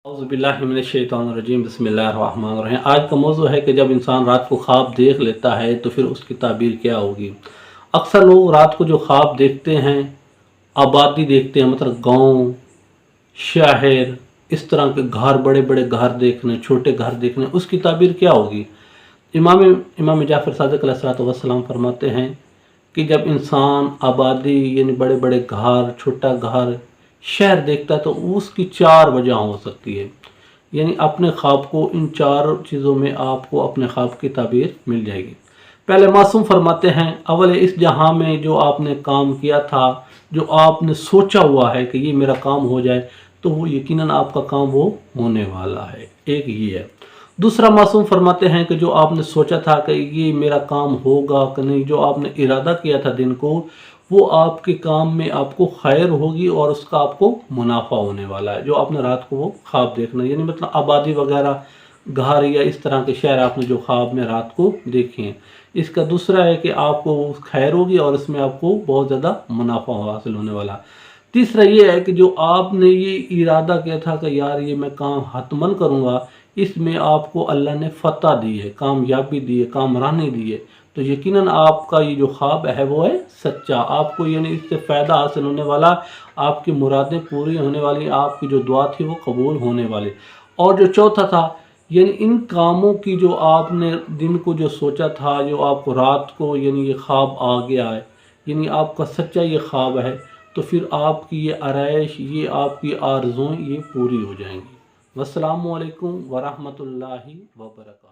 औज़ुबिल्लाहिमिनश्शैतानिर्रजीम बिस्मिल्लाहिर्रहमानिर्रहीम। आज का मौजू है कि जब इंसान रात को ख्वाब देख लेता है तो फिर उसकी ताबीर क्या होगी। अक्सर लोग रात को जो ख्वाब देखते हैं, आबादी देखते हैं, मतलब गांव, शहर, इस तरह के घर, बड़े बड़े घर देखने, छोटे घर देखने, उसकी ताबीर क्या होगी। इमाम इमाम जाफ़र सादिक अलैहिस्सलाम फरमाते हैं कि जब इंसान आबादी यानी बड़े बड़े घर, छोटा घर, शहर देखता है तो उसकी चार वजह हो सकती है। यानी अपने ख्वाब को, इन चार चीज़ों में आपको अपने ख्वाब की ताबीर मिल जाएगी। पहले मासूम फरमाते हैं, अवल इस जहां में जो आपने काम किया था, जो आपने सोचा हुआ है कि ये मेरा काम हो जाए, तो वो यकीनन आपका काम वो होने वाला है। एक ये है। दूसरा मासूम फरमाते हैं कि जो आपने सोचा था कि ये मेरा काम होगा कि नहीं, जो आपने इरादा किया था दिन को, वो आपके काम में आपको खैर होगी और उसका आपको मुनाफा होने वाला है। जो आपने रात को वो ख्वाब देखना, यानी मतलब आबादी वगैरह, घर या इस तरह के शहर आपने जो ख्वाब में रात को देखे हैं, इसका दूसरा है कि आपको खैर होगी और इसमें आपको बहुत ज़्यादा मुनाफा हासिल होने वाला। तीसरा ये है कि जो आपने ये इरादा किया था कि यार ये मैं काम हतमन करूँगा, इसमें आपको अल्लाह ने फ़तह दी है, कामयाबी दी है, कामरानी दी है, तो यकीनन आपका ये जो ख्वाब है वो है सच्चा। आपको यानी इससे फ़ायदा हासिल होने वाला, आपकी मुरादें पूरी होने वाली, आपकी जो दुआ थी वो कबूल होने वाली। और जो चौथा था, यानी इन कामों की जो आपने दिन को जो सोचा था, जो आपको रात को यानी ये ख्वाब आ गया है, यानी आपका सच्चा ये ख्वाब है, तो फिर आपकी ये आरइश, ये आपकी आरज़ुएँ ये पूरी हो जाएंगी। वस्सलामु अलैकुम वरहमतुल्लाहि वबरकातुहू।